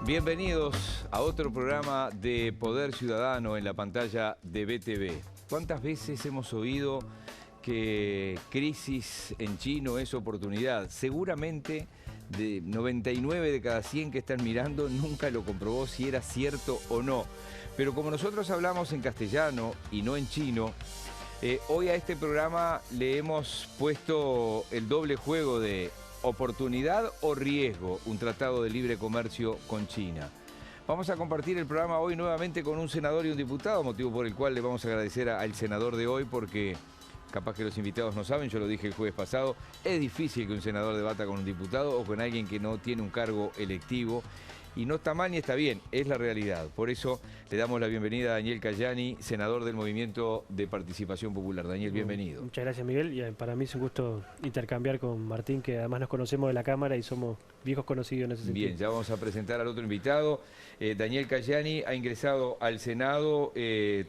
Bienvenidos a otro programa de Poder Ciudadano en la pantalla de BTV. ¿Cuántas veces hemos oído que crisis en chino es oportunidad? Seguramente de 99 de cada 100 que están mirando nunca lo comprobó si era cierto o no. Pero como nosotros hablamos en castellano y no en chino, hoy a este programa le hemos puesto el doble juego de oportunidad o riesgo, un tratado de libre comercio con China. Vamos a compartir el programa hoy nuevamente con un senador y un diputado, motivo por el cual le vamos a agradecer al senador de hoy porque capaz que los invitados no saben, yo lo dije el jueves pasado, es difícil que un senador debata con un diputado o con alguien que no tiene un cargo electivo. Y no está mal ni está bien, es la realidad. Por eso le damos la bienvenida a Daniel Cayani, senador del Movimiento de Participación Popular. Daniel, bienvenido. Muchas gracias, Miguel. Y para mí es un gusto intercambiar con Martín, que además nos conocemos de la Cámara y somos viejos conocidos en ese sentido. Bien, ya vamos a presentar al otro invitado. Daniel Cayani ha ingresado al Senado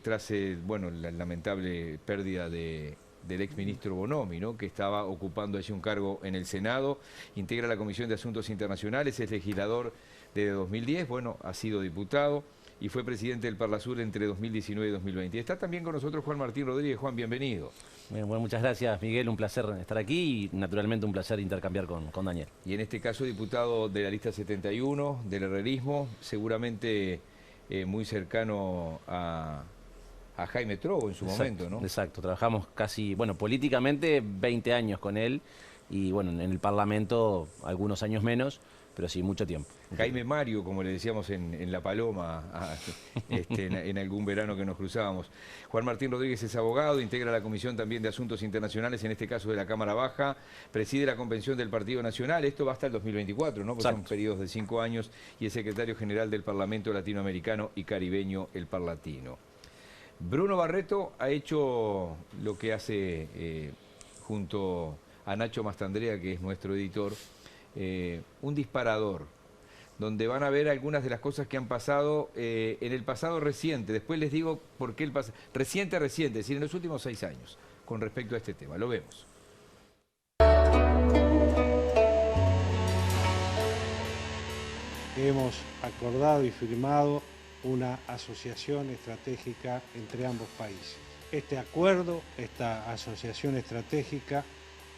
tras la lamentable pérdida del exministro Bonomi, ¿no?, que estaba ocupando allí un cargo en el Senado. Integra la Comisión de Asuntos Internacionales, es legislador desde 2010, ha sido diputado y fue presidente del Parlasur entre 2019 y 2020. Y está también con nosotros Juan Martín Rodríguez. Juan, bienvenido. Bueno, muchas gracias, Miguel. Un placer estar aquí y naturalmente un placer intercambiar con Daniel. Y en este caso diputado de la lista 71 del herrerismo, seguramente muy cercano a Jaime Trogo en su momento, ¿no? Exacto, trabajamos casi, políticamente 20 años con él y en el Parlamento algunos años menos, pero sí, mucho tiempo. Jaime Mario, como le decíamos en La Paloma, en algún verano que nos cruzábamos. Juan Martín Rodríguez es abogado, integra la Comisión también de Asuntos Internacionales, en este caso de la Cámara Baja, preside la Convención del Partido Nacional, esto va hasta el 2024, ¿no? Porque son periodos de 5 años, y es secretario general del Parlamento Latinoamericano y Caribeño, el Parlatino. Bruno Barreto ha hecho lo que hace junto a Nacho Mastandrea, que es nuestro editor, un disparador, donde van a ver algunas de las cosas que han pasado en el pasado reciente. Después les digo por qué el pasado reciente, es decir, en los últimos 6 años, con respecto a este tema. Lo vemos. Hemos acordado y firmado una asociación estratégica entre ambos países. Este acuerdo, esta asociación estratégica,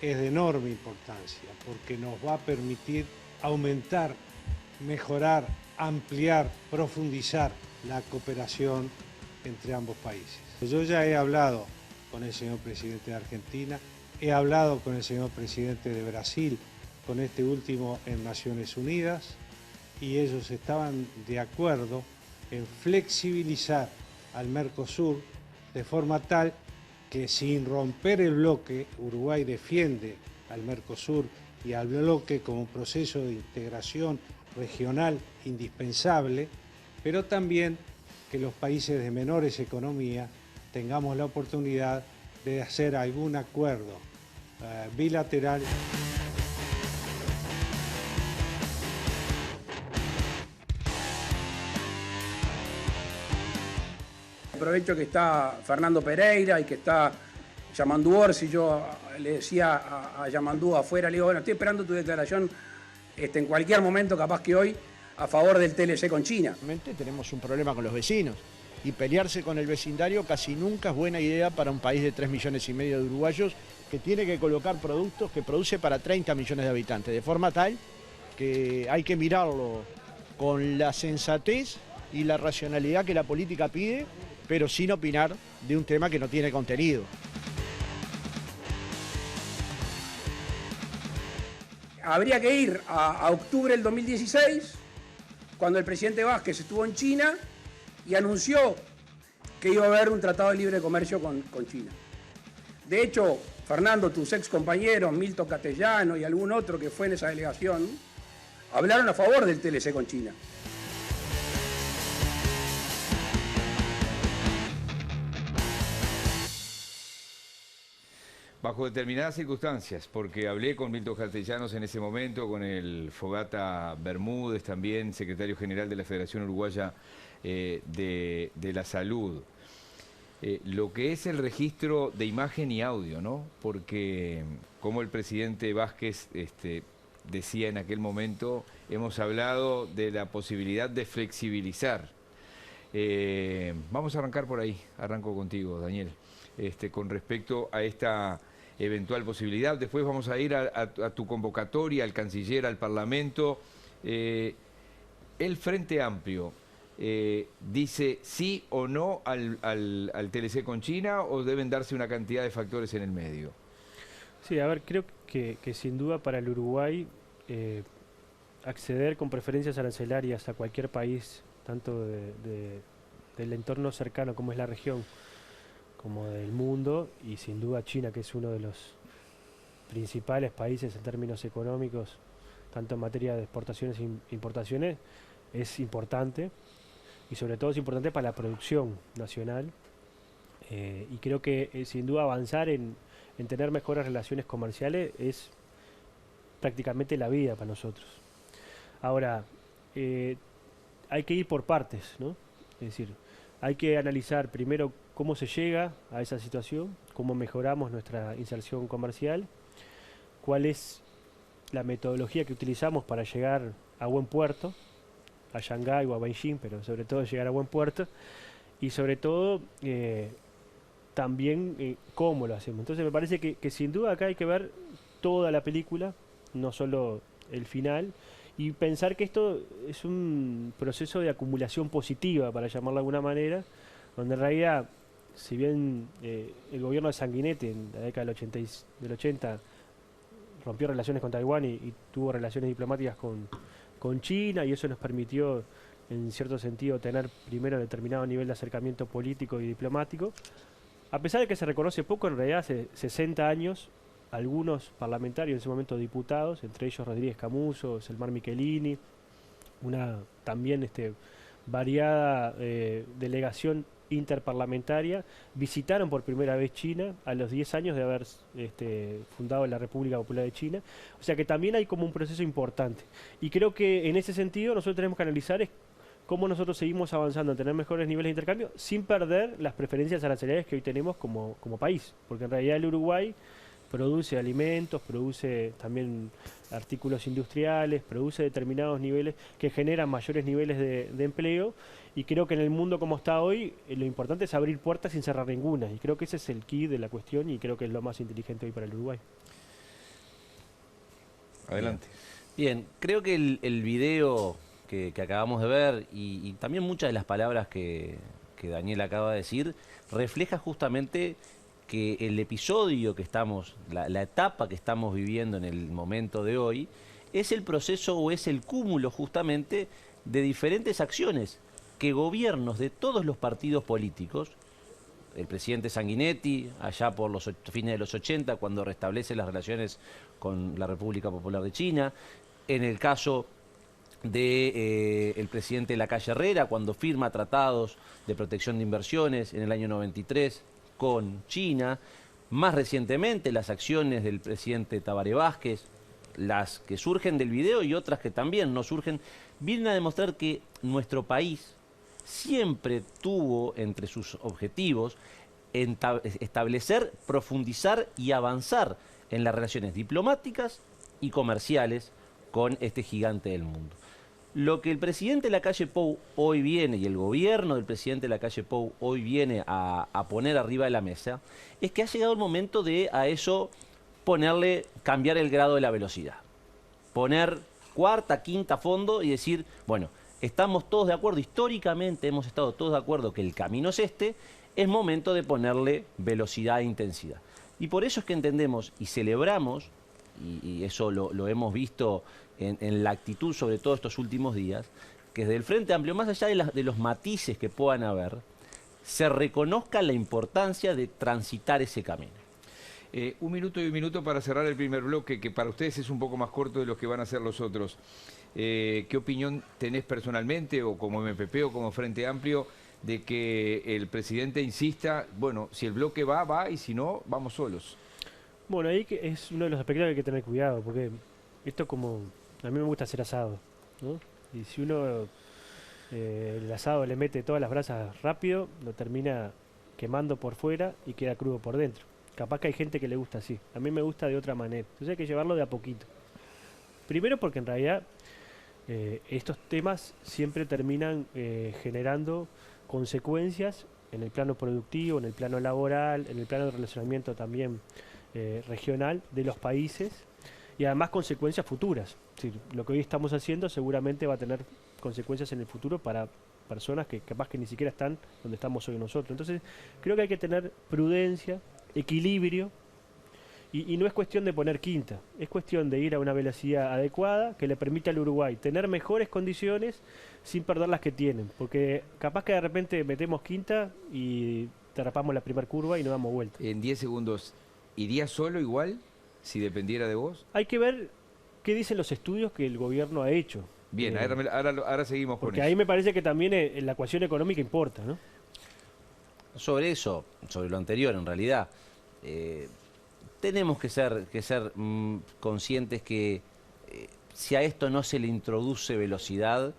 es de enorme importancia porque nos va a permitir aumentar, mejorar, ampliar, profundizar la cooperación entre ambos países. Yo ya he hablado con el señor presidente de Argentina, he hablado con el señor presidente de Brasil, con este último en Naciones Unidas, y ellos estaban de acuerdo en flexibilizar al Mercosur de forma tal que sin romper el bloque, Uruguay defiende al Mercosur y al bloque como un proceso de integración regional indispensable, pero también que los países de menores economías tengamos la oportunidad de hacer algún acuerdo bilateral. Aprovecho que está Fernando Pereira y que está Yamandu Orsi. Yo le decía a Yamandu afuera, le digo, estoy esperando tu declaración en cualquier momento, capaz que hoy, a favor del TLC con China. Tenemos un problema con los vecinos y pelearse con el vecindario casi nunca es buena idea para un país de 3,5 millones de uruguayos que tiene que colocar productos que produce para 30 millones de habitantes, de forma tal que hay que mirarlo con la sensatez y la racionalidad que la política pide, pero sin opinar de un tema que no tiene contenido. Habría que ir a octubre del 2016, cuando el presidente Vázquez estuvo en China y anunció que iba a haber un tratado de libre comercio con China. De hecho, Fernando, tus ex compañeros, Milton Castellano y algún otro que fue en esa delegación, hablaron a favor del TLC con China. Bajo determinadas circunstancias, porque hablé con Milton Castellanos en ese momento, con el Fogata Bermúdez, también secretario general de la Federación Uruguaya de la Salud. Lo que es el registro de imagen y audio, ¿no? Porque como el presidente Vázquez decía en aquel momento, hemos hablado de la posibilidad de flexibilizar. Vamos a arrancar por ahí, arranco contigo, Daniel, con respecto a esta eventual posibilidad. Después vamos a ir a tu convocatoria, al canciller, al Parlamento. El Frente Amplio dice sí o no al TLC con China, o deben darse una cantidad de factores en el medio. Sí, a ver, creo que sin duda para el Uruguay acceder con preferencias arancelarias a cualquier país, tanto del entorno cercano como es la región, como del mundo, y sin duda China, que es uno de los principales países en términos económicos, tanto en materia de exportaciones e importaciones, es importante, y sobre todo es importante para la producción nacional, y creo que sin duda avanzar en tener mejores relaciones comerciales es prácticamente la vida para nosotros. Ahora, hay que ir por partes, ¿no? Es decir, hay que analizar primero cómo se llega a esa situación, cómo mejoramos nuestra inserción comercial, cuál es la metodología que utilizamos para llegar a buen puerto, a Shanghái o a Beijing, pero sobre todo llegar a buen puerto, y sobre todo también cómo lo hacemos. Entonces me parece que sin duda acá hay que ver toda la película, no solo el final, y pensar que esto es un proceso de acumulación positiva, para llamarlo de alguna manera, donde en realidad, si bien el gobierno de Sanguinetti en la década del 80 rompió relaciones con Taiwán y tuvo relaciones diplomáticas con China, y eso nos permitió, en cierto sentido, tener primero determinado nivel de acercamiento político y diplomático. A pesar de que se reconoce poco, en realidad hace 60 años, algunos parlamentarios, en ese momento diputados, entre ellos Rodríguez Camuso, Selmar Michelini, una también variada delegación interparlamentaria, visitaron por primera vez China a los 10 años de haber fundado la República Popular de China. O sea que también hay como un proceso importante. Y creo que en ese sentido nosotros tenemos que analizar cómo nosotros seguimos avanzando en tener mejores niveles de intercambio sin perder las preferencias arancelarias que hoy tenemos como país. Porque en realidad el Uruguay produce alimentos, produce también artículos industriales, produce determinados niveles que generan mayores niveles de empleo, y creo que en el mundo como está hoy lo importante es abrir puertas sin cerrar ninguna, y creo que ese es el key de la cuestión, y creo que es lo más inteligente hoy para el Uruguay. Adelante. Bien, creo que el video que acabamos de ver y también muchas de las palabras que Daniel acaba de decir refleja justamente que el episodio que estamos, la etapa que estamos viviendo en el momento de hoy, es el proceso o es el cúmulo justamente de diferentes acciones que gobiernos de todos los partidos políticos, el presidente Sanguinetti, allá por los fines de los 80, cuando restablece las relaciones con la República Popular de China, en el caso de el presidente Lacalle Herrera, cuando firma tratados de protección de inversiones en el año 93, con China, más recientemente las acciones del presidente Tabaré Vázquez, las que surgen del video y otras que también no surgen, vienen a demostrar que nuestro país siempre tuvo entre sus objetivos establecer, profundizar y avanzar en las relaciones diplomáticas y comerciales con este gigante del mundo. Lo que el presidente Lacalle Pou hoy viene, y el gobierno del presidente Lacalle Pou hoy viene a poner arriba de la mesa, es que ha llegado el momento de a eso cambiar el grado de la velocidad. Poner cuarta, quinta fondo y decir, bueno, estamos todos de acuerdo, históricamente hemos estado todos de acuerdo que el camino es es momento de ponerle velocidad e intensidad. Y por eso es que entendemos y celebramos, y eso lo hemos visto en la actitud sobre todo estos últimos días, que desde el Frente Amplio, más allá de los matices que puedan haber, se reconozca la importancia de transitar ese camino. Un minuto y un minuto para cerrar el primer bloque, que para ustedes es un poco más corto de los que van a ser los otros. ¿Qué opinión tenés personalmente, o como MPP o como Frente Amplio, de que el presidente insista, bueno, si el bloque va, y si no, vamos solos? Bueno, ahí que es uno de los aspectos que hay que tener cuidado, porque esto como... A mí me gusta hacer asado, ¿no? Y si uno el asado le mete todas las brasas rápido, lo termina quemando por fuera y queda crudo por dentro. Capaz que hay gente que le gusta así. A mí me gusta de otra manera. Entonces hay que llevarlo de a poquito. Primero porque en realidad estos temas siempre terminan generando consecuencias en el plano productivo, en el plano laboral, en el plano de relacionamiento también regional de los países y además consecuencias futuras. Es decir, lo que hoy estamos haciendo seguramente va a tener consecuencias en el futuro para personas que capaz que ni siquiera están donde estamos hoy nosotros. Entonces creo que hay que tener prudencia, equilibrio, y no es cuestión de poner quinta, es cuestión de ir a una velocidad adecuada que le permita al Uruguay tener mejores condiciones sin perder las que tienen, porque capaz que de repente metemos quinta y derrapamos la primera curva y no damos vuelta. En 10 segundos, ¿iría solo igual si dependiera de vos? Hay que ver qué dicen los estudios que el gobierno ha hecho. Bien, ahora seguimos con porque eso. ahí me parece que también la ecuación económica importa, ¿no? Sobre eso, sobre lo anterior en realidad, tenemos que ser conscientes que si a esto no se le introduce velocidad,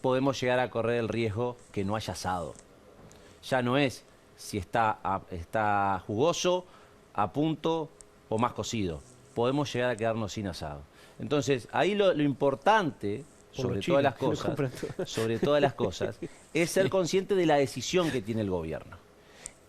podemos llegar a correr el riesgo que no haya asado. Ya no es si está jugoso, a punto o más cocido. Podemos llegar a quedarnos sin asado. Entonces, ahí lo importante, sobre todas las cosas, es ser consciente de la decisión que tiene el gobierno.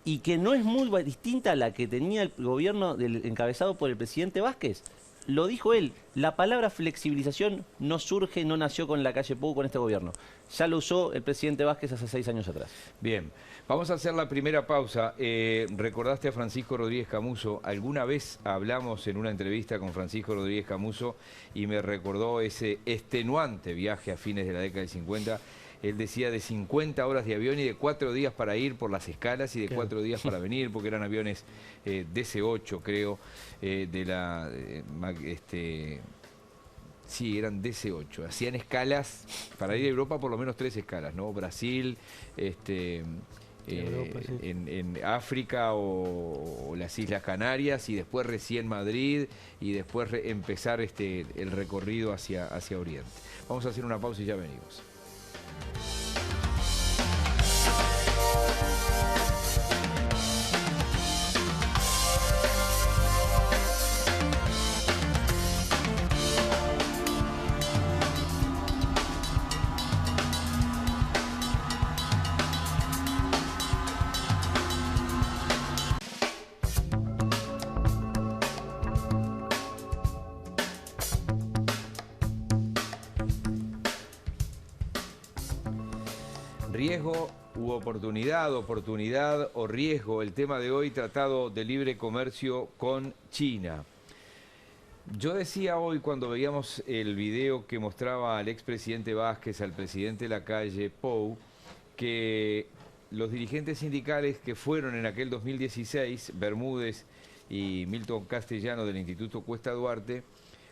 Y que no es muy distinta a la que tenía el gobierno encabezado por el presidente Vázquez. Lo dijo él, la palabra flexibilización no surge, no nació con la calle Pou, con este gobierno. Ya lo usó el presidente Vázquez hace 6 años atrás. Bien, vamos a hacer la primera pausa. Recordaste a Francisco Rodríguez Camuso. Alguna vez hablamos en una entrevista con Francisco Rodríguez Camuso y me recordó ese extenuante viaje a fines de la década del 50. Él decía de 50 horas de avión y de 4 días para ir por las escalas y de 4 días para venir, porque eran aviones DC-8, creo, sí, eran DC-8. Hacían escalas, para ir a Europa por lo menos 3 escalas, ¿no? Brasil, Europa, sí. en África o las Islas Canarias y después recién Madrid y después empezar el recorrido hacia Oriente. Vamos a hacer una pausa y ya venimos. Riesgo u oportunidad, oportunidad o riesgo, el tema de hoy, tratado de libre comercio con China. Yo decía hoy cuando veíamos el video que mostraba al expresidente Vázquez, al presidente Lacalle Pou, que los dirigentes sindicales que fueron en aquel 2016, Bermúdez y Milton Castellano del Instituto Cuesta Duarte,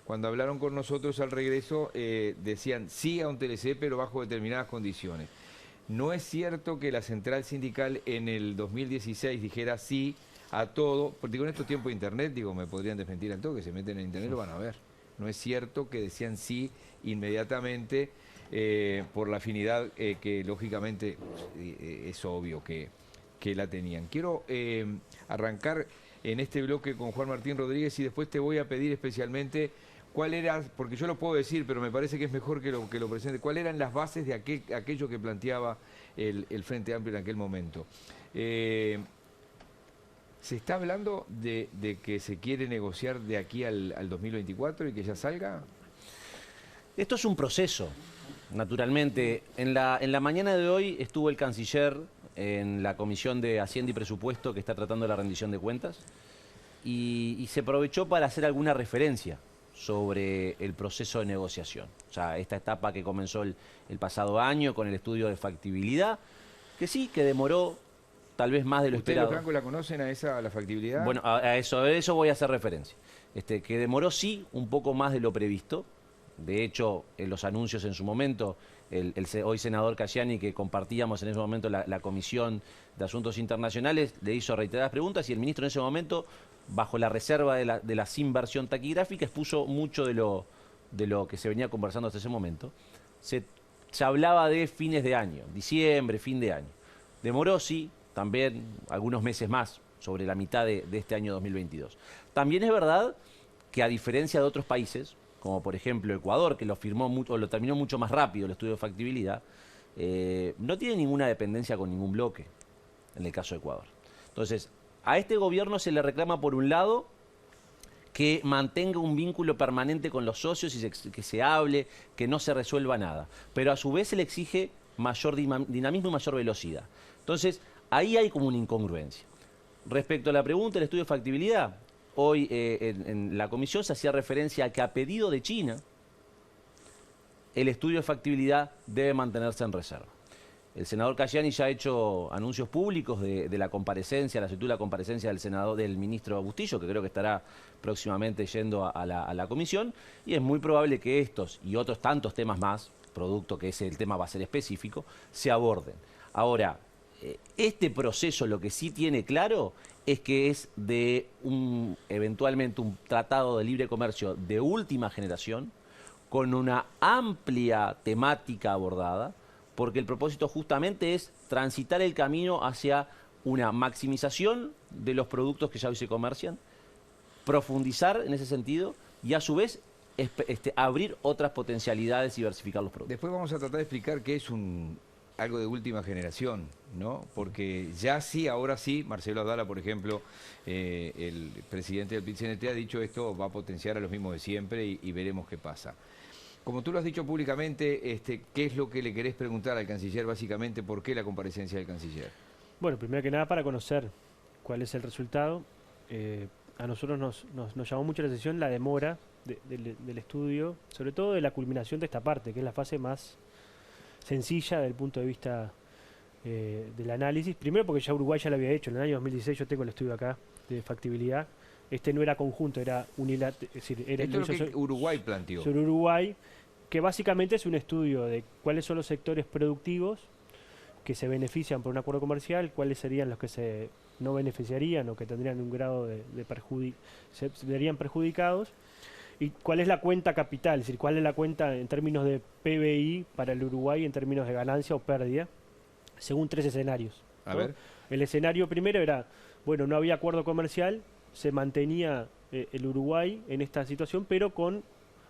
cuando hablaron con nosotros al regreso, decían sí a un TLC, pero bajo determinadas condiciones. No es cierto que la central sindical en el 2016 dijera sí a todo, porque en estos tiempos de internet, me podrían desmentir al todo, que se meten en internet lo van a ver. No es cierto que decían sí inmediatamente por la afinidad que lógicamente es obvio que la tenían. Quiero arrancar en este bloque con Juan Martín Rodríguez y después te voy a pedir especialmente cuál era, porque yo lo puedo decir, pero me parece que es mejor que lo presente, cuáles eran las bases de aquello que planteaba el Frente Amplio en aquel momento. ¿Se está hablando de que se quiere negociar de aquí al 2024 y que ya salga? Esto es un proceso, naturalmente. En la mañana de hoy estuvo el canciller en la Comisión de Hacienda y Presupuesto que está tratando la rendición de cuentas y se aprovechó para hacer alguna referencia sobre el proceso de negociación. O sea, esta etapa que comenzó el pasado año con el estudio de factibilidad, que sí, que demoró tal vez más de lo esperado. ¿Ustedes, Franco, la conocen a la factibilidad? Bueno, a eso voy a hacer referencia. Que demoró sí un poco más de lo previsto. De hecho, en los anuncios en su momento, el hoy senador Cayani, que compartíamos en ese momento la Comisión de Asuntos Internacionales, le hizo reiteradas preguntas y el ministro en ese momento, bajo la reserva de la sin versión taquigráfica, expuso mucho de lo que se venía conversando hasta ese momento. Se hablaba de fines de año, diciembre, fin de año. Demoró, sí, también algunos meses más, sobre la mitad de este año 2022. También es verdad que a diferencia de otros países, como por ejemplo Ecuador, que lo firmó mucho, o lo terminó mucho más rápido el estudio de factibilidad, no tiene ninguna dependencia con ningún bloque, en el caso de Ecuador. Entonces, a este gobierno se le reclama, por un lado, que mantenga un vínculo permanente con los socios y que se hable, que no se resuelva nada. Pero a su vez se le exige mayor dinamismo y mayor velocidad. Entonces, ahí hay como una incongruencia. Respecto a la pregunta del estudio de factibilidad, hoy en la comisión se hacía referencia a que a pedido de China, el estudio de factibilidad debe mantenerse en reserva. El senador Cayani ya ha hecho anuncios públicos de la comparecencia, la solicitud de la comparecencia del ministro Bustillo, que creo que estará próximamente yendo a la comisión, y es muy probable que estos y otros tantos temas más, producto que el tema va a ser específico, se aborden. Ahora, este proceso lo que sí tiene claro es que es de eventualmente un tratado de libre comercio de última generación, con una amplia temática abordada, porque el propósito justamente es transitar el camino hacia una maximización de los productos que ya hoy se comercian, profundizar en ese sentido y a su vez abrir otras potencialidades y diversificar los productos. Después vamos a tratar de explicar qué es algo de última generación, ¿no? Porque ya sí, ahora sí, Marcelo Abdala, por ejemplo, el presidente del PIT-CNT ha dicho esto va a potenciar a los mismos de siempre y veremos qué pasa. Como tú lo has dicho públicamente, ¿qué es lo que le querés preguntar al canciller básicamente? ¿Por qué la comparecencia del canciller? Bueno, primero que nada para conocer cuál es el resultado. A nosotros nos llamó mucho la atención la demora del estudio, sobre todo de la culminación de esta parte, que es la fase más sencilla desde el punto de vista del análisis. Primero porque ya Uruguay ya lo había hecho, en el año 2016 yo tengo el estudio acá de factibilidad. Este no era conjunto, era unilateral. Es decir, esto es lo que Uruguay planteó. Sobre Uruguay, que básicamente es un estudio de cuáles son los sectores productivos que se benefician por un acuerdo comercial, cuáles serían los que se no beneficiarían o que tendrían un grado se verían perjudicados, y cuál es la cuenta capital, es decir, cuál es la cuenta en términos de PBI para el Uruguay en términos de ganancia o pérdida, según 3 escenarios. A ver. El escenario primero era, bueno, no había acuerdo comercial, se mantenía el Uruguay en esta situación, pero con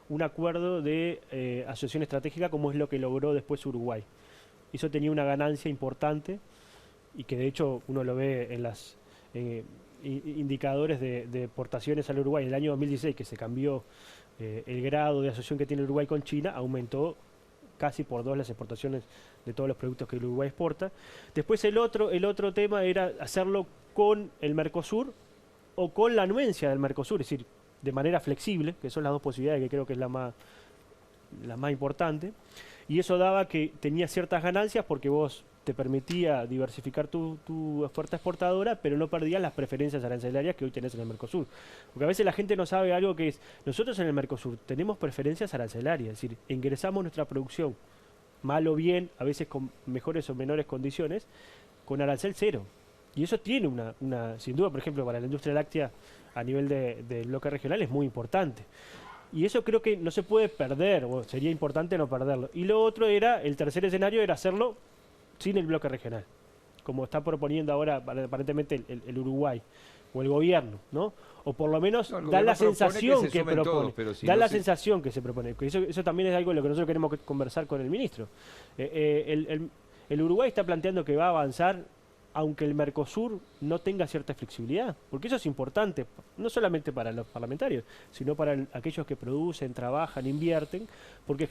un acuerdo de asociación estratégica, como es lo que logró después Uruguay. Eso tenía una ganancia importante y que de hecho uno lo ve en los indicadores de exportaciones al Uruguay. En el año 2016, que se cambió el grado de asociación que tiene Uruguay con China, aumentó casi por 2 las exportaciones de todos los productos que el Uruguay exporta. Después el otro tema era hacerlo con el Mercosur o con la anuencia del Mercosur, es decir, de manera flexible, que son las dos posibilidades que creo que es la más importante, y eso daba que tenía ciertas ganancias porque vos te permitía diversificar tu oferta exportadora, pero no perdías las preferencias arancelarias que hoy tenés en el Mercosur. Porque a veces la gente no sabe algo que es, nosotros en el Mercosur tenemos preferencias arancelarias, es decir, ingresamos nuestra producción, mal o bien, a veces con mejores o menores condiciones, con arancel cero. Y eso tiene sin duda, por ejemplo, para la industria láctea a nivel del bloque regional es muy importante. Y eso creo que no se puede perder, o sería importante no perderlo. Y lo otro era, el tercer escenario era hacerlo sin el bloque regional, como está proponiendo ahora aparentemente el Uruguay o el gobierno, ¿no? O por lo menos da la sensación que propone, sensación que se propone. Eso también es algo de lo que nosotros queremos conversar con el ministro. El Uruguay está planteando que va a avanzar aunque el Mercosur no tenga cierta flexibilidad, porque eso es importante, no solamente para los parlamentarios, sino para aquellos que producen, trabajan, invierten, porque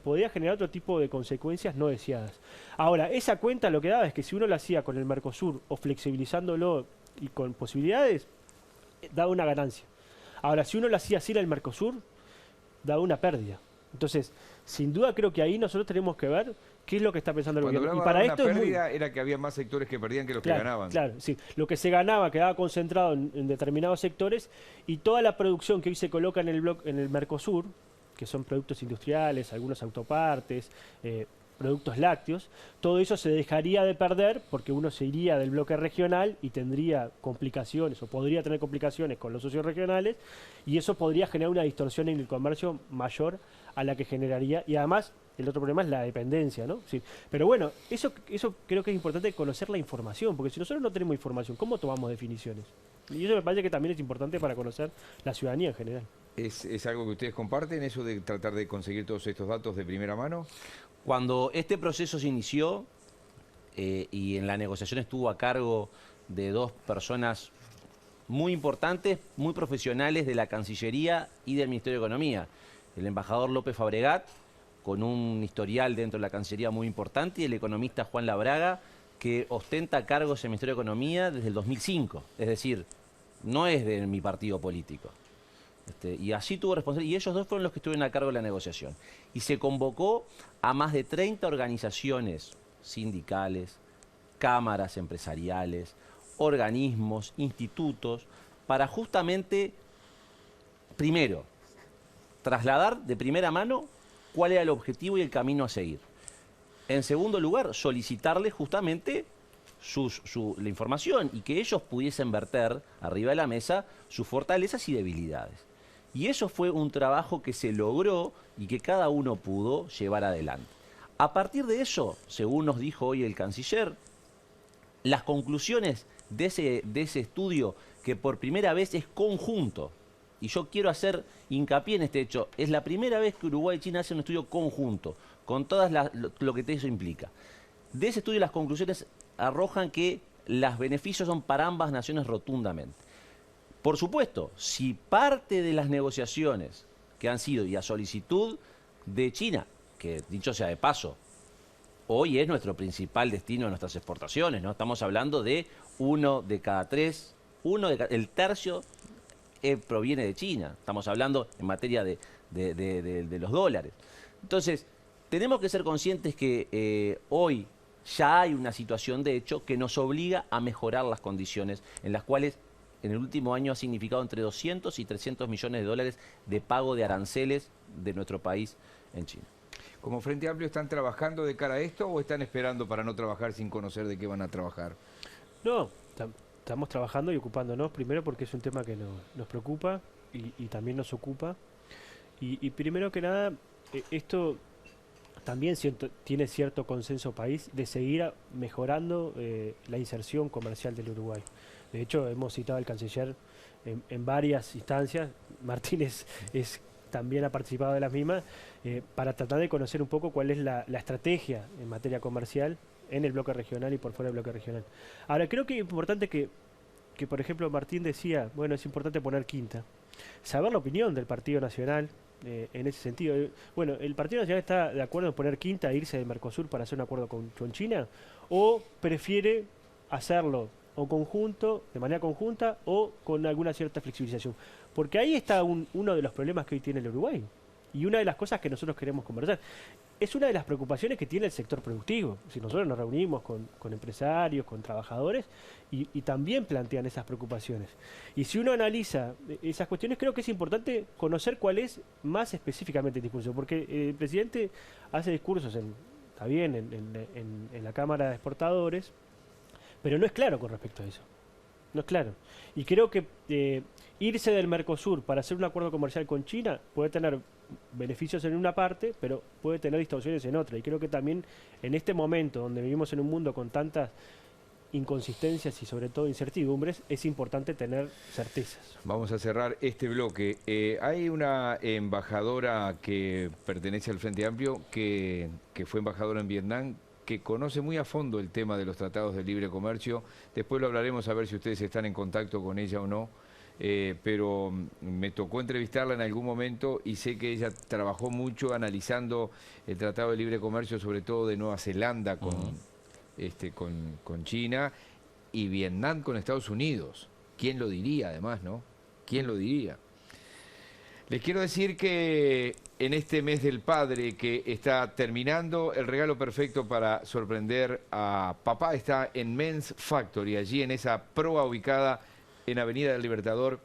podría generar otro tipo de consecuencias no deseadas. Ahora, esa cuenta lo que daba es que si uno lo hacía con el Mercosur o flexibilizándolo y con posibilidades, daba una ganancia. Ahora, si uno lo hacía sin el Mercosur, daba una pérdida. Entonces, sin duda creo que ahí nosotros tenemos que ver qué es lo que está pensando el gobierno. Y para esto pérdida era que había más sectores que perdían que los que ganaban. Claro, sí. Lo que se ganaba quedaba concentrado en determinados sectores y toda la producción que hoy se coloca en el Mercosur, que son productos industriales, algunos autopartes, productos lácteos, todo eso se dejaría de perder porque uno se iría del bloque regional y tendría complicaciones o podría tener complicaciones con los socios regionales y eso podría generar una distorsión en el comercio mayor a la que generaría, y además el otro problema es la dependencia, ¿no? Sí. Pero bueno, eso creo que es importante conocer la información, porque si nosotros no tenemos información, ¿cómo tomamos definiciones? Y eso me parece que también es importante para conocer la ciudadanía en general. ¿Es algo que ustedes comparten, eso de tratar de conseguir todos estos datos de primera mano? Cuando este proceso se inició y en la negociación estuvo a cargo de dos personas muy importantes, muy profesionales de la Cancillería y del Ministerio de Economía, el embajador López Fabregat, con un historial dentro de la Cancillería muy importante, y el economista Juan Labraga, que ostenta cargos en el Ministerio de Economía desde el 2005, es decir, no es de mi partido político. Y así tuvo responsabilidad, y ellos dos fueron los que estuvieron a cargo de la negociación. Y se convocó a más de 30 organizaciones sindicales, cámaras empresariales, organismos, institutos, para justamente, primero, trasladar de primera mano cuál era el objetivo y el camino a seguir. En segundo lugar, solicitarles justamente la información y que ellos pudiesen verter arriba de la mesa sus fortalezas y debilidades. Y eso fue un trabajo que se logró y que cada uno pudo llevar adelante. A partir de eso, según nos dijo hoy el canciller, las conclusiones de ese estudio, que por primera vez es conjunto, y yo quiero hacer hincapié en este hecho, es la primera vez que Uruguay y China hacen un estudio conjunto, con todas lo que eso implica. De ese estudio las conclusiones arrojan que los beneficios son para ambas naciones rotundamente. Por supuesto, si parte de las negociaciones que han sido y a solicitud de China, que dicho sea de paso, hoy es nuestro principal destino de nuestras exportaciones, ¿no? Estamos hablando de 1 de cada 3, el tercio proviene de China. Estamos hablando en materia de los dólares. Entonces, tenemos que ser conscientes que hoy ya hay una situación de hecho que nos obliga a mejorar las condiciones en las cuales en el último año ha significado entre 200 y 300 millones de dólares de pago de aranceles de nuestro país en China. ¿Como Frente Amplio están trabajando de cara a esto o están esperando para no trabajar sin conocer de qué van a trabajar? No, estamos trabajando y ocupándonos, primero porque es un tema que nos preocupa y también nos ocupa. Y primero que nada, esto también tiene cierto consenso país de seguir mejorando la inserción comercial del Uruguay. De hecho, hemos citado al canciller en varias instancias. Martínez también ha participado de las mismas, para tratar de conocer un poco cuál es la estrategia en materia comercial en el bloque regional y por fuera del bloque regional. Ahora, creo que es importante que por ejemplo, Martín decía, bueno, es importante poner quinta. Saber la opinión del Partido Nacional en ese sentido. Bueno, ¿el Partido Nacional está de acuerdo en poner quinta e irse del Mercosur para hacer un acuerdo con China? ¿O prefiere hacerlo o conjunto, de manera conjunta, o con alguna cierta flexibilización? Porque ahí está uno de los problemas que hoy tiene el Uruguay. Y una de las cosas que nosotros queremos conversar. Es una de las preocupaciones que tiene el sector productivo. Si nosotros nos reunimos con empresarios, con trabajadores, y también plantean esas preocupaciones. Y si uno analiza esas cuestiones, creo que es importante conocer cuál es más específicamente el discurso. Porque el presidente hace discursos, está bien, en la Cámara de Exportadores, pero no es claro con respecto a eso. No es claro. Y creo que irse del Mercosur para hacer un acuerdo comercial con China puede tener beneficios en una parte, pero puede tener distorsiones en otra. Y creo que también en este momento, donde vivimos en un mundo con tantas inconsistencias y sobre todo incertidumbres, es importante tener certezas. Vamos a cerrar este bloque. Hay una embajadora que pertenece al Frente Amplio, que fue embajadora en Vietnam, que conoce muy a fondo el tema de los tratados de libre comercio. Después lo hablaremos a ver si ustedes están en contacto con ella o no. Pero me tocó entrevistarla en algún momento y sé que ella trabajó mucho analizando el Tratado de Libre Comercio, sobre todo de Nueva Zelanda con China, y Vietnam con Estados Unidos. ¿Quién lo diría además, no? ¿Quién lo diría? Les quiero decir que en este mes del padre que está terminando, el regalo perfecto para sorprender a papá está en Men's Factory, allí en esa proa ubicada en Avenida del Libertador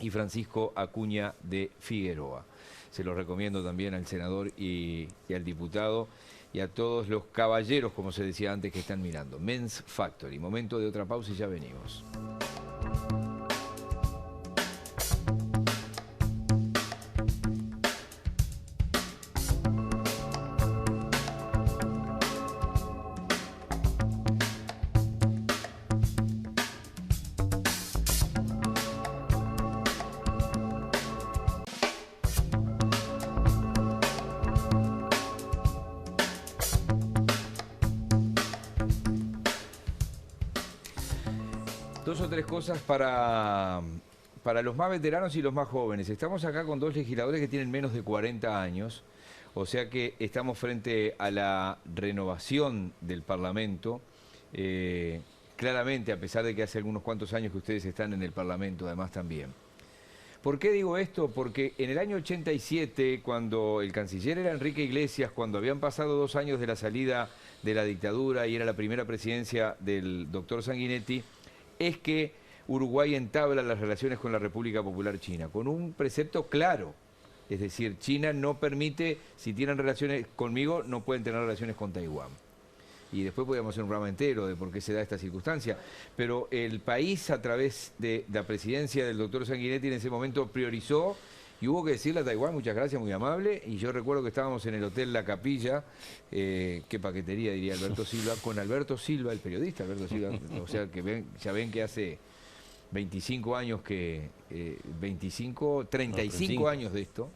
y Francisco Acuña de Figueroa. Se los recomiendo también al senador y al diputado y a todos los caballeros, como se decía antes, que están mirando. Men's Factory. Momento de otra pausa y ya venimos. Dos o tres cosas para los más veteranos y los más jóvenes. Estamos acá con dos legisladores que tienen menos de 40 años, o sea que estamos frente a la renovación del Parlamento. Claramente, a pesar de que hace algunos cuantos años que ustedes están en el Parlamento, además también. ¿Por qué digo esto? Porque en el año 87, cuando el canciller era Enrique Iglesias, cuando habían pasado 2 años de la salida de la dictadura y era la primera presidencia del doctor Sanguinetti, es que Uruguay entabla las relaciones con la República Popular China, con un precepto claro. Es decir, China no permite, si tienen relaciones conmigo, no pueden tener relaciones con Taiwán. Y después podríamos hacer un programa entero de por qué se da esta circunstancia. Pero el país, a través de la presidencia del doctor Sanguinetti, en ese momento priorizó y hubo que decirle a Taiwán, muchas gracias, muy amable. Y yo recuerdo que estábamos en el Hotel La Capilla, qué paquetería diría Alberto Silva, con Alberto Silva, el periodista Alberto Silva. O sea, que ya ven que hace 25 años que... 35 años de esto.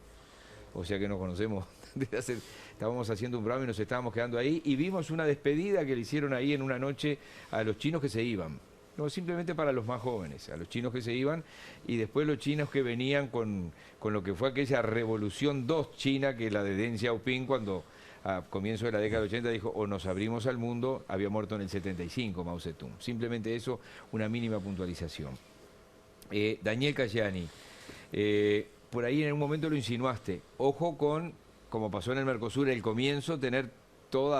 O sea que nos conocemos desde hace... Estábamos haciendo un programa y nos estábamos quedando ahí y vimos una despedida que le hicieron ahí en una noche a los chinos que se iban. No, simplemente para los más jóvenes, a los chinos que se iban y después los chinos que venían con lo que fue aquella revolución 2 china, que la de Deng Xiaoping cuando a comienzo de la década de 80 dijo o nos abrimos al mundo, había muerto en el 75 Mao Zedong. Simplemente eso, una mínima puntualización. Daniel Cayani, por ahí en un momento lo insinuaste, ojo con, como pasó en el Mercosur, el comienzo, tener todo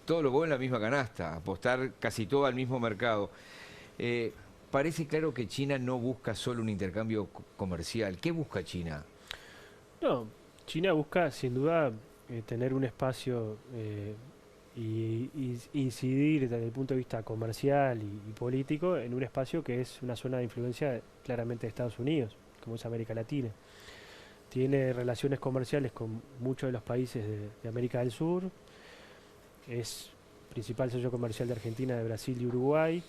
lo huevos en la misma canasta, apostar casi todo al mismo mercado. Parece claro que China no busca solo un intercambio comercial. ¿Qué busca China? No, China busca sin duda tener un espacio y incidir desde el punto de vista comercial y político en un espacio que es una zona de influencia claramente de Estados Unidos, como es América Latina. Tiene relaciones comerciales con muchos de los países de América del Sur, es principal socio comercial de Argentina, de Brasil y Uruguay.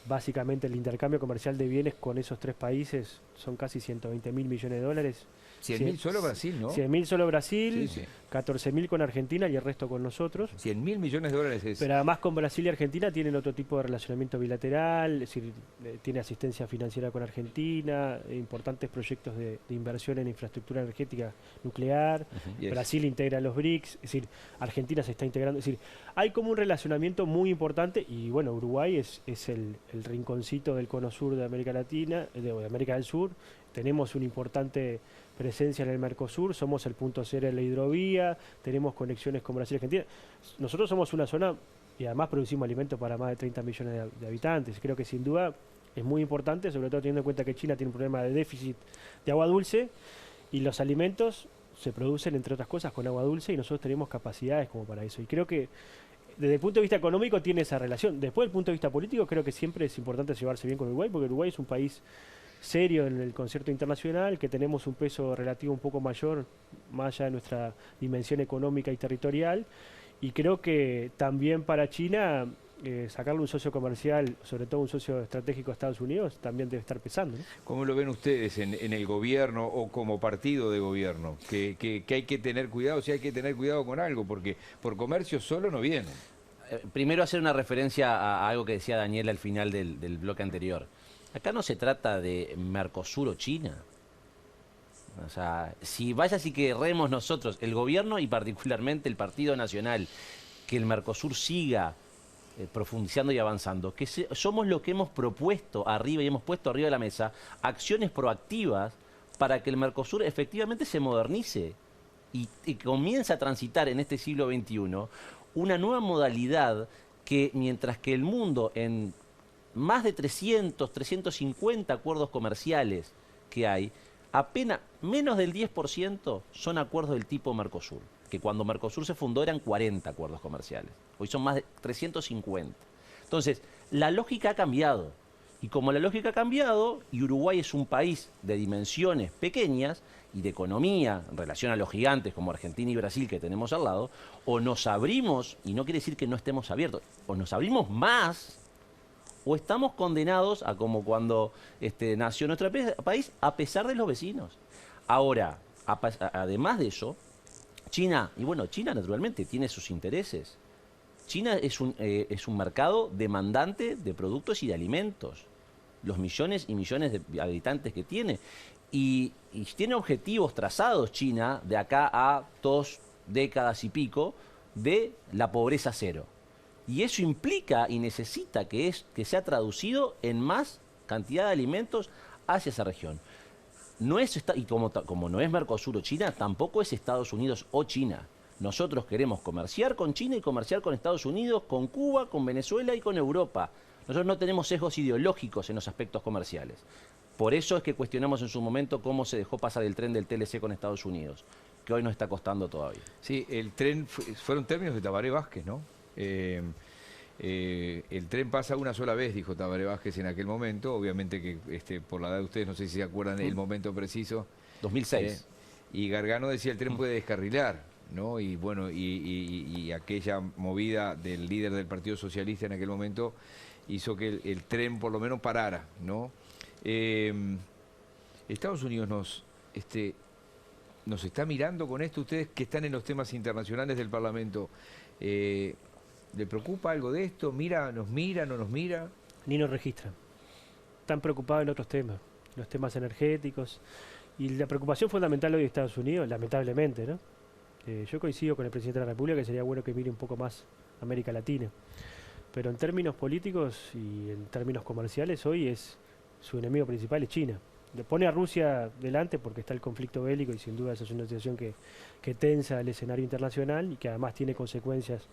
Básicamente el intercambio comercial de bienes con esos 3 países son casi 120.000 millones de dólares. 100.000 solo Brasil, ¿no? 100.000 solo Brasil, Sí, sí. 14.000 con Argentina y el resto con nosotros. 100.000 millones de dólares es... Pero además con Brasil y Argentina tienen otro tipo de relacionamiento bilateral, es decir, tiene asistencia financiera con Argentina, importantes proyectos de inversión en infraestructura energética nuclear. Yes. Brasil integra los BRICS, es decir, Argentina se está integrando, es decir, hay como un relacionamiento muy importante y bueno, Uruguay es el rinconcito del cono sur de América Latina, de América del Sur. Tenemos una importante presencia en el Mercosur, somos el punto cero de la hidrovía, tenemos conexiones con Brasil y Argentina. Nosotros somos una zona y además producimos alimentos para más de 30 millones de habitantes. Creo que sin duda es muy importante, sobre todo teniendo en cuenta que China tiene un problema de déficit de agua dulce y los alimentos se producen, entre otras cosas, con agua dulce y nosotros tenemos capacidades como para eso. Y creo que desde el punto de vista económico tiene esa relación. Después, del punto de vista político, creo que siempre es importante llevarse bien con Uruguay, porque Uruguay es un país serio en el concierto internacional, que tenemos un peso relativo un poco mayor, más allá de nuestra dimensión económica y territorial, y creo que también para China sacarle un socio comercial, sobre todo un socio estratégico a Estados Unidos, también debe estar pesando, ¿no? ¿Cómo lo ven ustedes en el gobierno o como partido de gobierno? Que hay que tener cuidado, si hay que tener cuidado con algo, porque por comercio solo no viene. Primero hacer una referencia a algo que decía Daniel al final del bloque anterior. Acá no se trata de Mercosur o China. O sea, si vaya así que queremos nosotros, el gobierno y particularmente el Partido Nacional, que el Mercosur siga profundizando y avanzando, que somos lo que hemos propuesto arriba y hemos puesto arriba de la mesa, acciones proactivas para que el Mercosur efectivamente se modernice y comience a transitar en este siglo XXI una nueva modalidad que mientras que el mundo en más de 300, 350 acuerdos comerciales que hay, apenas menos del 10% son acuerdos del tipo Mercosur, que cuando Mercosur se fundó eran 40 acuerdos comerciales, hoy son más de 350. Entonces, la lógica ha cambiado, y como la lógica ha cambiado, y Uruguay es un país de dimensiones pequeñas y de economía en relación a los gigantes como Argentina y Brasil que tenemos al lado, o nos abrimos, y no quiere decir que no estemos abiertos, o nos abrimos más, o estamos condenados a como cuando nació nuestro país, a pesar de los vecinos. Ahora, además de eso, China, y bueno, China naturalmente tiene sus intereses China es un mercado demandante de productos y de alimentos. Los millones y millones de habitantes que tiene. Y tiene objetivos trazados China de acá a 2 décadas y pico de la pobreza cero. Y eso implica y necesita que sea traducido en más cantidad de alimentos hacia esa región. No es, y como no es Mercosur o China, tampoco es Estados Unidos o China. Nosotros queremos comerciar con China y comerciar con Estados Unidos, con Cuba, con Venezuela y con Europa. Nosotros no tenemos sesgos ideológicos en los aspectos comerciales. Por eso es que cuestionamos en su momento cómo se dejó pasar el tren del TLC con Estados Unidos, que hoy nos está costando todavía. Sí, el tren fueron términos de Tabaré Vázquez, ¿no? El tren pasa una sola vez, dijo Tabaré Vázquez en aquel momento. Obviamente que por la edad de ustedes, no sé si se acuerdan el momento preciso. 2006. Y Gargano decía el tren puede descarrilar, ¿no? Y bueno, y aquella movida del líder del Partido Socialista en aquel momento hizo que el tren por lo menos parara, ¿no? Estados Unidos nos está mirando con esto. Ustedes que están en los temas internacionales del Parlamento, ¿le preocupa algo de esto? ¿Nos mira, no nos mira? Ni nos registra. Están preocupados en otros temas, los temas energéticos. Y la preocupación fundamental hoy de Estados Unidos, lamentablemente, ¿no? Yo coincido con el presidente de la República que sería bueno que mire un poco más América Latina. Pero en términos políticos y en términos comerciales, hoy su enemigo principal es China. Le pone a Rusia delante porque está el conflicto bélico y sin duda esa es una situación que tensa el escenario internacional y que además tiene consecuencias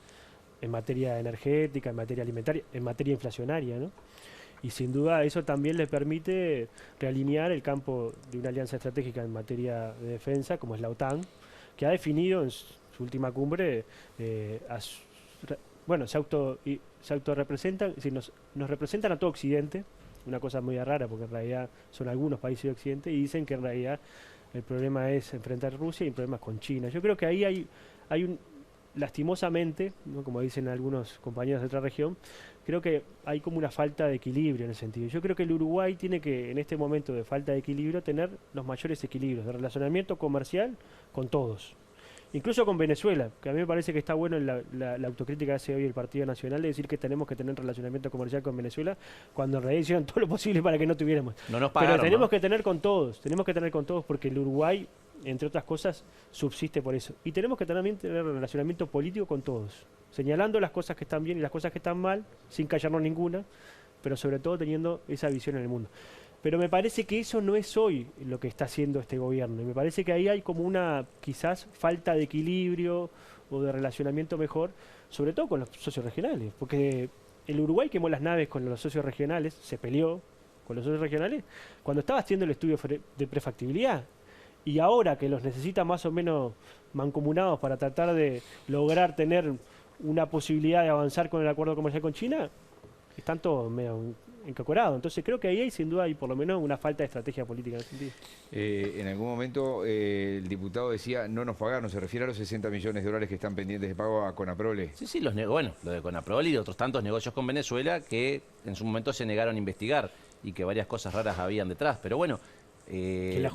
en materia energética, en materia alimentaria, en materia inflacionaria, ¿no? Y sin duda eso también le permite realinear el campo de una alianza estratégica en materia de defensa, como es la OTAN, que ha definido en su última cumbre, se autorrepresentan, es decir, nos representan a todo Occidente, una cosa muy rara porque en realidad son algunos países de Occidente y dicen que en realidad el problema es enfrentar a Rusia y el problema es con China. Yo creo que ahí hay un, lastimosamente, ¿no? Como dicen algunos compañeros de otra región, creo que hay como una falta de equilibrio en ese sentido. Yo creo que el Uruguay tiene que, en este momento de falta de equilibrio, tener los mayores equilibrios de relacionamiento comercial con todos. Incluso con Venezuela, que a mí me parece que está bueno la autocrítica que hace hoy el Partido Nacional de decir que tenemos que tener relacionamiento comercial con Venezuela, cuando en realidad hicieron todo lo posible para que no tuviéramos. No nos pagaron, pero tenemos ¿no? que tener con todos, porque el Uruguay, entre otras cosas, subsiste por eso. Y tenemos que también tener relacionamiento político con todos, señalando las cosas que están bien y las cosas que están mal, sin callarnos ninguna, pero sobre todo teniendo esa visión en el mundo. Pero me parece que eso no es hoy lo que está haciendo este gobierno. Y me parece que ahí hay como una, quizás, falta de equilibrio o de relacionamiento mejor, sobre todo con los socios regionales. Porque el Uruguay quemó las naves con los socios regionales, se peleó con los socios regionales, cuando estaba haciendo el estudio de prefactibilidad. Y ahora que los necesita más o menos mancomunados para tratar de lograr tener una posibilidad de avanzar con el acuerdo comercial con China, están todos medio encacorados. Entonces creo que ahí sin duda hay por lo menos una falta de estrategia política en ese sentido. En algún momento el diputado decía no nos pagaron, se refiere a los 60 millones de dólares que están pendientes de pago a Conaprole. Sí, lo de Conaprole y otros tantos negocios con Venezuela que en su momento se negaron a investigar y que varias cosas raras habían detrás. Pero bueno,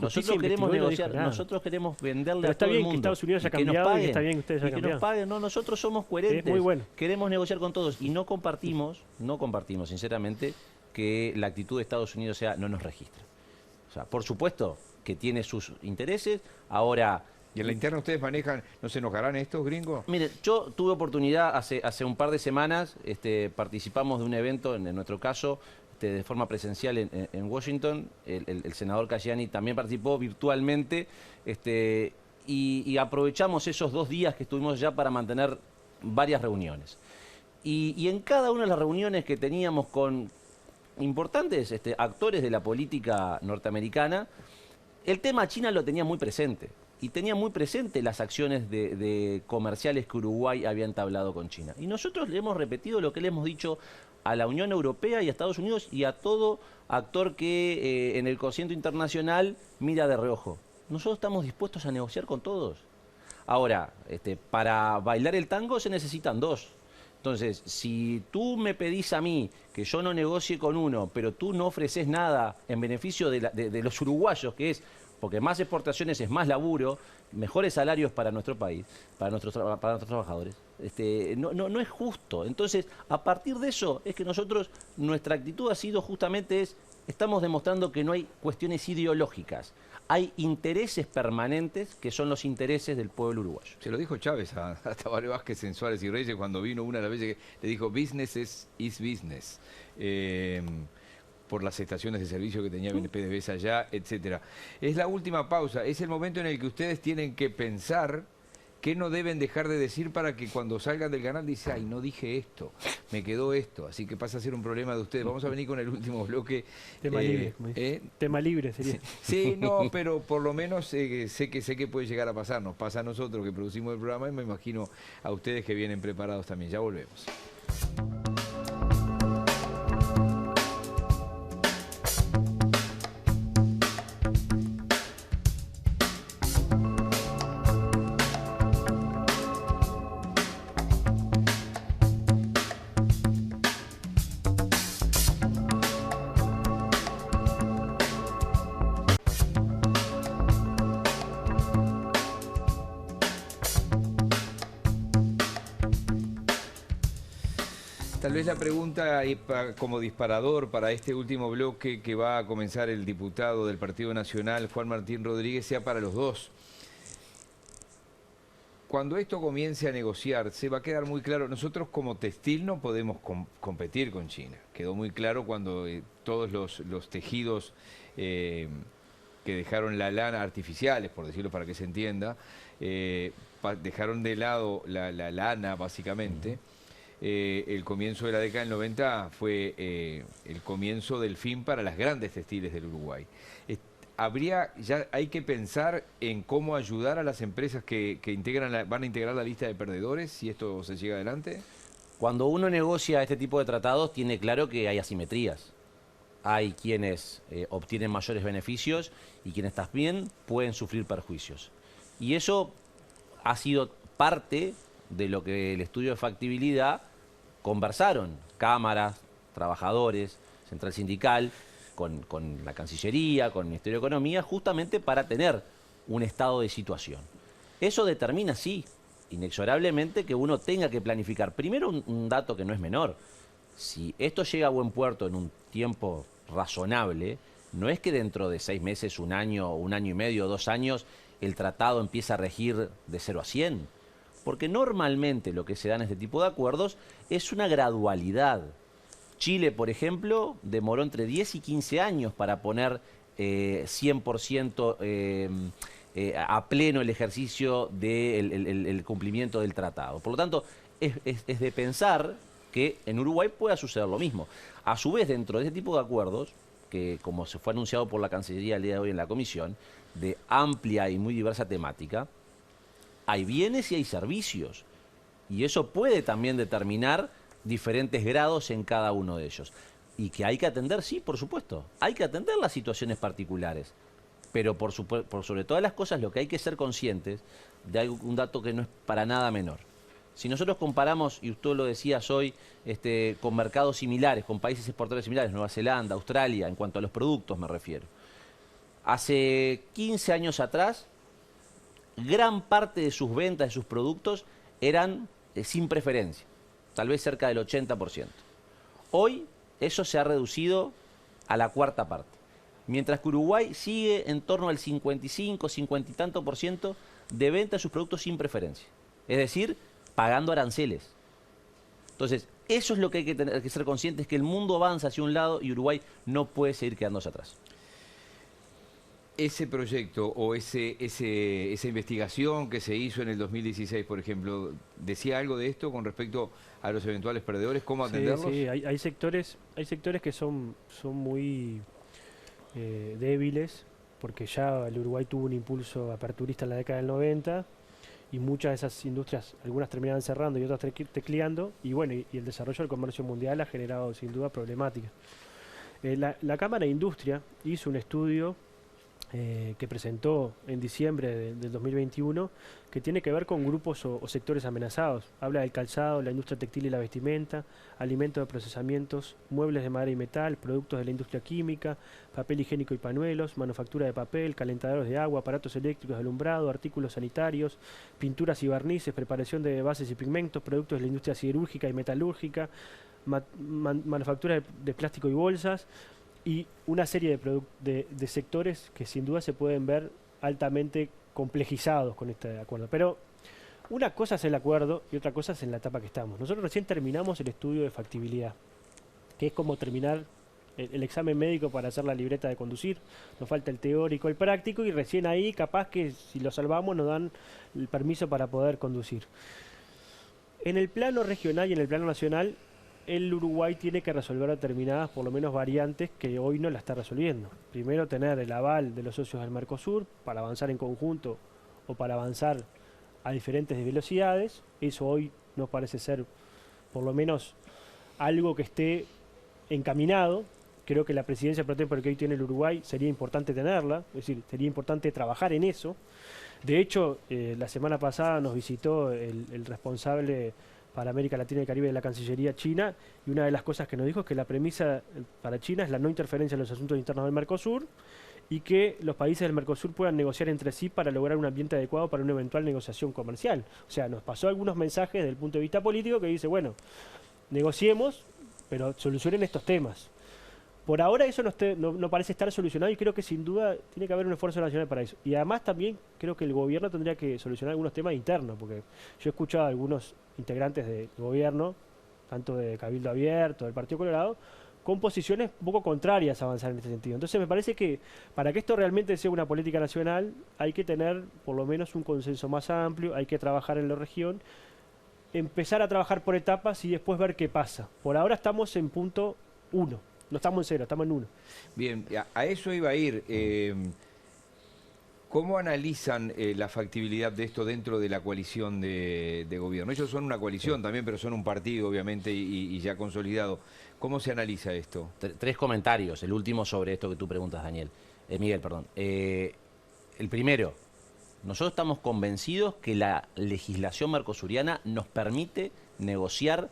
nosotros queremos negociar, nosotros queremos venderle pero a todo el mundo. Que Estados Unidos haya cambiado y está bien que ustedes hayan cambiado. Nos paguen, no, nosotros somos coherentes. Es muy bueno. Queremos negociar con todos y no compartimos sinceramente que la actitud de Estados Unidos sea no nos registra. O sea, por supuesto que tiene sus intereses. Ahora, ¿y en la interna ustedes manejan, no se enojarán estos gringos? Mire, yo tuve oportunidad hace un par de semanas, participamos de un evento, en nuestro caso, de forma presencial en Washington. El senador Cayani también participó virtualmente, y aprovechamos esos 2 días que estuvimos allá para mantener varias reuniones. Y en cada una de las reuniones que teníamos con importantes actores de la política norteamericana, el tema China lo tenía muy presente. Y tenía muy presente las acciones de comerciales que Uruguay había entablado con China. Y nosotros le hemos repetido lo que le hemos dicho a la Unión Europea y a Estados Unidos y a todo actor que en el concierto internacional mira de reojo. Nosotros estamos dispuestos a negociar con todos. Ahora, para bailar el tango se necesitan 2. Entonces, si tú me pedís a mí que yo no negocie con uno, pero tú no ofreces nada en beneficio de los uruguayos, que es porque más exportaciones es más laburo, mejores salarios para nuestro país, para nuestros trabajadores. No es justo. Entonces, a partir de eso es que nosotros, nuestra actitud ha sido justamente estamos demostrando que no hay cuestiones ideológicas. Hay intereses permanentes que son los intereses del pueblo uruguayo. Se lo dijo Chávez a Tabaré Vázquez en Suárez y Reyes cuando vino una de las veces que le dijo business is business. Por las estaciones de servicio que tenía PDVSA allá, etcétera. Es la última pausa, es el momento en el que ustedes tienen que pensar qué no deben dejar de decir para que cuando salgan del canal dice, ay, no dije esto, me quedó esto, así que pasa a ser un problema de ustedes. Vamos a venir con el último bloque. Tema libre, tema libre sería. Sí, no, pero por lo menos sé que puede llegar a pasar. Nos pasa a nosotros que producimos el programa y me imagino a ustedes que vienen preparados también. Ya volvemos. Tal vez la pregunta como disparador para este último bloque que va a comenzar el diputado del Partido Nacional, Juan Martín Rodríguez, sea para los dos. Cuando esto comience a negociarse va a quedar muy claro, nosotros como textil no podemos competir con China. Quedó muy claro cuando todos los tejidos que dejaron la lana artificiales, por decirlo para que se entienda, dejaron de lado la lana básicamente. El comienzo de la década del 90 fue el comienzo del fin para las grandes textiles del Uruguay. Hay que pensar en cómo ayudar a las empresas que van a integrar la lista de perdedores si esto se llega adelante. Cuando uno negocia este tipo de tratados tiene claro que hay asimetrías. Hay quienes obtienen mayores beneficios y quienes también pueden sufrir perjuicios. Y eso ha sido parte de lo que el estudio de factibilidad conversaron cámaras, trabajadores, central sindical, con la Cancillería, con el Ministerio de Economía, justamente para tener un estado de situación. Eso determina, sí, inexorablemente que uno tenga que planificar. Primero, un dato que no es menor. Si esto llega a buen puerto en un tiempo razonable, no es que dentro de 6 meses, un año y medio, 2 años, el tratado empieza a regir de 0 a 100. Porque normalmente lo que se da en este tipo de acuerdos es una gradualidad. Chile, por ejemplo, demoró entre 10 y 15 años para poner 100% a pleno el ejercicio del cumplimiento del tratado. Por lo tanto, es de pensar que en Uruguay pueda suceder lo mismo. A su vez, dentro de este tipo de acuerdos, que como se fue anunciado por la Cancillería el día de hoy en la comisión, de amplia y muy diversa temática, hay bienes y hay servicios. Y eso puede también determinar diferentes grados en cada uno de ellos. Y que hay que atender, sí, por supuesto. Hay que atender las situaciones particulares. Pero por sobre todas las cosas lo que hay que ser conscientes de un dato que no es para nada menor. Si nosotros comparamos, y usted lo decía hoy, con mercados similares, con países exportadores similares, Nueva Zelanda, Australia, en cuanto a los productos me refiero. Hace 15 años atrás, gran parte de sus ventas, de sus productos, eran sin preferencia, tal vez cerca del 80%. Hoy eso se ha reducido a la cuarta parte, mientras que Uruguay sigue en torno al 55, 50 y tanto % de venta de sus productos sin preferencia, es decir, pagando aranceles. Entonces, eso es lo que hay que tener que ser conscientes, que el mundo avanza hacia un lado y Uruguay no puede seguir quedándose atrás. Ese proyecto o esa investigación que se hizo en el 2016, por ejemplo, ¿decía algo de esto con respecto a los eventuales perdedores? ¿Cómo atenderlos? Sí, hay sectores que son muy débiles, porque ya el Uruguay tuvo un impulso aperturista en la década del 90 y muchas de esas industrias, algunas terminaban cerrando y otras tecleando, y bueno, y el desarrollo del comercio mundial ha generado sin duda problemáticas. La Cámara de Industria hizo un estudio que presentó en diciembre del 2021, que tiene que ver con grupos o sectores amenazados. Habla del calzado, la industria textil y la vestimenta, alimentos de procesamientos, muebles de madera y metal, productos de la industria química, papel higiénico y pañuelos, manufactura de papel, calentadores de agua, aparatos eléctricos de alumbrado, artículos sanitarios, pinturas y barnices, preparación de bases y pigmentos, productos de la industria siderúrgica y metalúrgica, manufactura de plástico y bolsas, y una serie de sectores que sin duda se pueden ver altamente complejizados con este acuerdo. Pero una cosa es el acuerdo y otra cosa es en la etapa que estamos. Nosotros recién terminamos el estudio de factibilidad, que es como terminar el examen médico para hacer la libreta de conducir. Nos falta el teórico, el práctico, y recién ahí capaz que si lo salvamos nos dan el permiso para poder conducir. En el plano regional y en el plano nacional, el Uruguay tiene que resolver determinadas, por lo menos, variantes que hoy no la está resolviendo. Primero, tener el aval de los socios del Mercosur para avanzar en conjunto o para avanzar a diferentes velocidades. Eso hoy no parece ser, por lo menos, algo que esté encaminado. Creo que la presidencia pro tempore que hoy tiene el Uruguay sería importante tenerla, es decir, sería importante trabajar en eso. De hecho, la semana pasada nos visitó el responsable para América Latina y Caribe de la Cancillería China, y una de las cosas que nos dijo es que la premisa para China es la no interferencia en los asuntos internos del Mercosur, y que los países del Mercosur puedan negociar entre sí para lograr un ambiente adecuado para una eventual negociación comercial. O sea, nos pasó algunos mensajes desde el punto de vista político que dice, bueno, negociemos, pero solucionen estos temas. Por ahora eso no parece estar solucionado, y creo que sin duda tiene que haber un esfuerzo nacional para eso. Y además también creo que el gobierno tendría que solucionar algunos temas internos, porque yo he escuchado a algunos integrantes del gobierno, tanto de Cabildo Abierto, del Partido Colorado, con posiciones un poco contrarias a avanzar en este sentido. Entonces me parece que para que esto realmente sea una política nacional hay que tener por lo menos un consenso más amplio, hay que trabajar en la región, empezar a trabajar por etapas y después ver qué pasa. Por ahora estamos en punto 1. No estamos en 0, estamos en 1. Bien, a eso iba a ir. ¿Cómo analizan la factibilidad de esto dentro de la coalición de gobierno? Ellos son una coalición también, pero son un partido, obviamente, y ya consolidado. ¿Cómo se analiza esto? Tres comentarios. El último sobre esto que tú preguntas, Miguel, perdón. El primero, nosotros estamos convencidos que la legislación mercosuriana nos permite negociar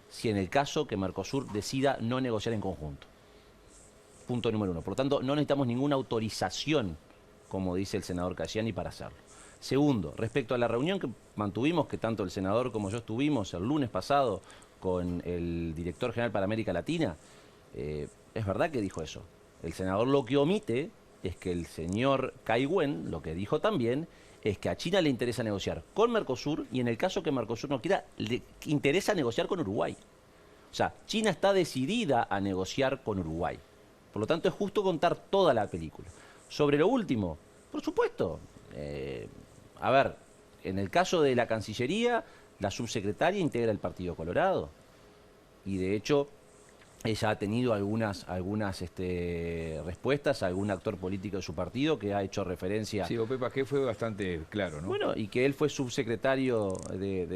si en el caso que Mercosur decida no negociar en conjunto. Punto número 1. Por lo tanto, no necesitamos ninguna autorización, como dice el senador Casciani, para hacerlo. Segundo, respecto a la reunión que mantuvimos, que tanto el senador como yo estuvimos el lunes pasado con el director general para América Latina, es verdad que dijo eso. El senador lo que omite es que el señor Cai Wen lo que dijo también es que a China le interesa negociar con Mercosur, y en el caso que Mercosur no quiera, le interesa negociar con Uruguay. O sea, China está decidida a negociar con Uruguay. Por lo tanto, es justo contar toda la película. Sobre lo último, por supuesto, a ver, en el caso de la Cancillería, la subsecretaria integra el Partido Colorado, y de hecho ella ha tenido algunas respuestas a algún actor político de su partido que ha hecho referencia. Sí, Ope Paqué fue bastante claro, ¿no? Bueno, y que él fue subsecretario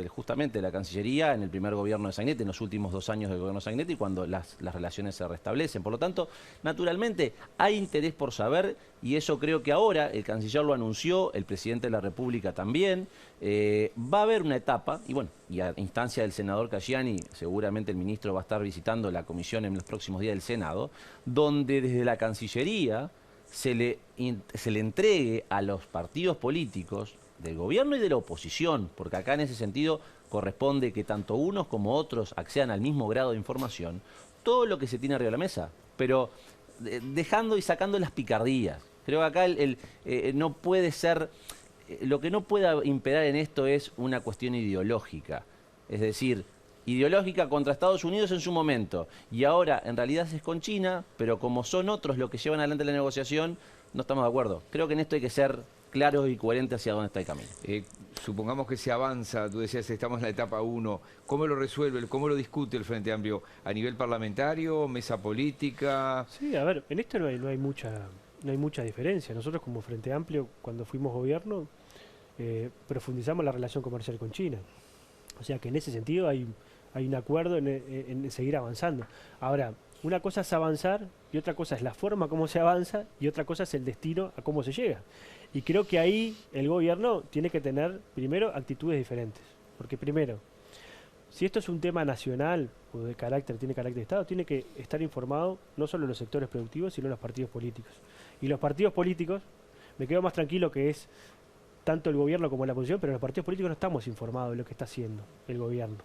justamente de la Cancillería en el primer gobierno de Sagnetti, en los últimos 2 años del gobierno de Sagnetti, cuando las relaciones se restablecen. Por lo tanto, naturalmente, hay interés por saber, y eso creo que ahora el canciller lo anunció, el presidente de la República también. Va a haber una etapa, y bueno, y a instancia del senador Casciani, seguramente el ministro va a estar visitando la comisión en los próximos días del Senado, donde desde la Cancillería se le entregue a los partidos políticos del gobierno y de la oposición, porque acá en ese sentido corresponde que tanto unos como otros accedan al mismo grado de información, todo lo que se tiene arriba de la mesa, pero dejando y sacando las picardías. Creo que acá no puede ser, lo que no pueda imperar en esto es una cuestión ideológica, es decir, ideológica contra Estados Unidos en su momento, y ahora en realidad es con China, pero como son otros los que llevan adelante la negociación, no estamos de acuerdo. Creo que en esto hay que ser claros y coherentes hacia dónde está el camino. Supongamos que se avanza, tú decías, estamos en la etapa 1, ¿cómo lo resuelve, cómo lo discute el Frente Amplio? ¿A nivel parlamentario, mesa política? Sí, a ver, en esto no hay mucha diferencia. Nosotros como Frente Amplio, cuando fuimos gobierno, profundizamos la relación comercial con China. O sea que en ese sentido hay un acuerdo en seguir avanzando. Ahora, Una cosa es avanzar y otra cosa es la forma como se avanza y otra cosa es el destino a cómo se llega. Y creo que ahí el gobierno tiene que tener, primero, actitudes diferentes. Porque primero, si esto es un tema nacional o de carácter, tiene carácter de Estado, tiene que estar informado no solo los sectores productivos, sino los partidos políticos. Y los partidos políticos, me quedo más tranquilo que es tanto el gobierno como la oposición, pero los partidos políticos no estamos informados de lo que está haciendo el gobierno.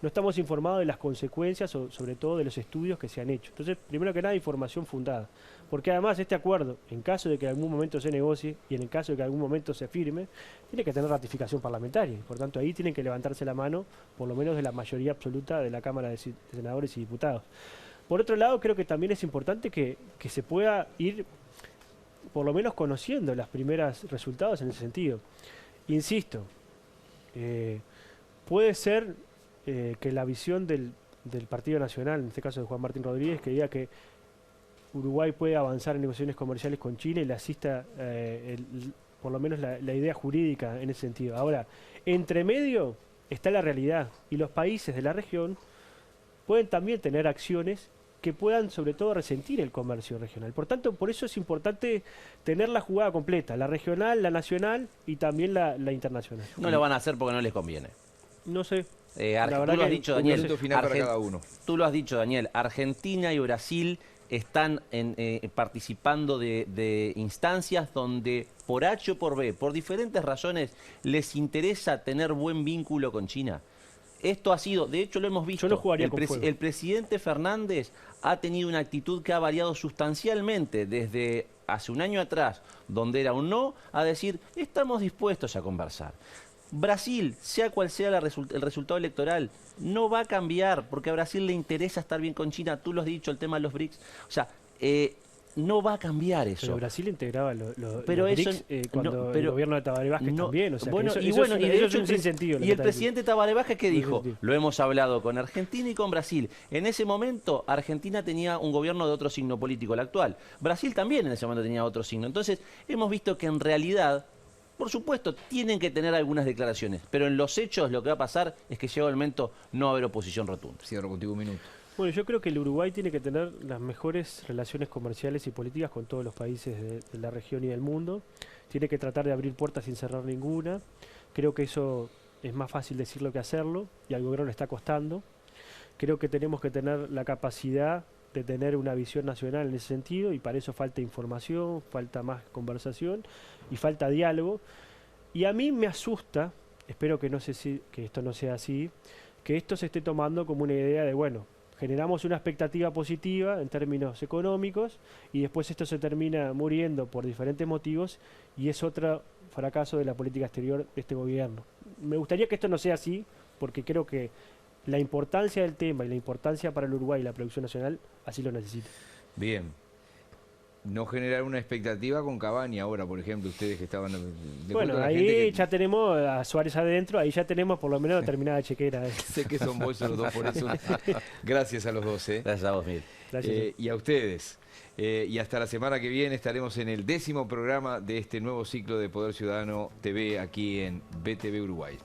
No estamos informados de las consecuencias, o sobre todo de los estudios que se han hecho. Entonces, primero que nada, información fundada. Porque además este acuerdo, en caso de que en algún momento se negocie y en el caso de que en algún momento se firme, tiene que tener ratificación parlamentaria. Por tanto, ahí tienen que levantarse la mano, por lo menos de la mayoría absoluta de la Cámara de Senadores y Diputados. Por otro lado, creo que también es importante que se pueda ir por lo menos conociendo los primeros resultados en ese sentido. Insisto, puede ser que la visión del Partido Nacional, en este caso de Juan Martín Rodríguez, que diga que Uruguay puede avanzar en negociaciones comerciales con China y le asista por lo menos la idea jurídica en ese sentido. Ahora, entre medio está la realidad y los países de la región pueden también tener acciones que puedan sobre todo resentir el comercio regional. Por tanto, por eso es importante tener la jugada completa, la regional, la nacional y también la internacional. No lo van a hacer porque no les conviene. No sé. Tú lo has dicho, Daniel. Final para cada uno. Tú lo has dicho, Daniel. Argentina y Brasil están participando de instancias donde por H o por B, por diferentes razones, les interesa tener buen vínculo con China. Esto ha sido, de hecho lo hemos visto, yo no jugaría con fuego. El presidente Fernández ha tenido una actitud que ha variado sustancialmente desde hace un año atrás, donde era un no, a decir, estamos dispuestos a conversar. Brasil, sea cual sea el resultado electoral, no va a cambiar, porque a Brasil le interesa estar bien con China, tú lo has dicho, el tema de los BRICS, o sea, no va a cambiar eso. Pero Brasil integraba los pero eso, BRICS cuando el gobierno de Tabaré Vázquez también. O sea, bueno, eso, y bueno, eso, y de eso hecho, es un sinsentido. Y el presidente Tabaré Vázquez que dijo, sentido. lo hemos hablado con Argentina y con Brasil. En ese momento, Argentina tenía un gobierno de otro signo político, el actual. Brasil también en ese momento tenía otro signo. Entonces, hemos visto que en realidad, por supuesto, tienen que tener algunas declaraciones, pero en los hechos lo que va a pasar es que llega el momento no va a haber oposición rotunda. Cierro contigo un minuto. Bueno, yo creo que el Uruguay tiene que tener las mejores relaciones comerciales y políticas con todos los países de la región y del mundo. Tiene que tratar de abrir puertas sin cerrar ninguna. Creo que eso es más fácil decirlo que hacerlo y al gobierno le está costando. Creo que tenemos que tener la capacidad de tener una visión nacional en ese sentido y para eso falta información, falta más conversación y falta diálogo. Y a mí me asusta, espero que esto no sea así, que esto se esté tomando como una idea de, bueno, generamos una expectativa positiva en términos económicos y después esto se termina muriendo por diferentes motivos y es otro fracaso de la política exterior de este gobierno. Me gustaría que esto no sea así porque creo que la importancia del tema y la importancia para el Uruguay y la producción nacional así lo necesita. Bien. No generar una expectativa con Cavani ahora, por ejemplo, ustedes que estaban... Bueno, ahí ya tenemos a Suárez adentro, ahí ya tenemos por lo menos determinada chequera. Sé que son vos los dos, por eso. Gracias a los dos. Gracias a vos, Miguel. Y a ustedes. Y hasta la semana que viene estaremos en el 10º programa de este nuevo ciclo de Poder Ciudadano TV aquí en BTV Uruguay.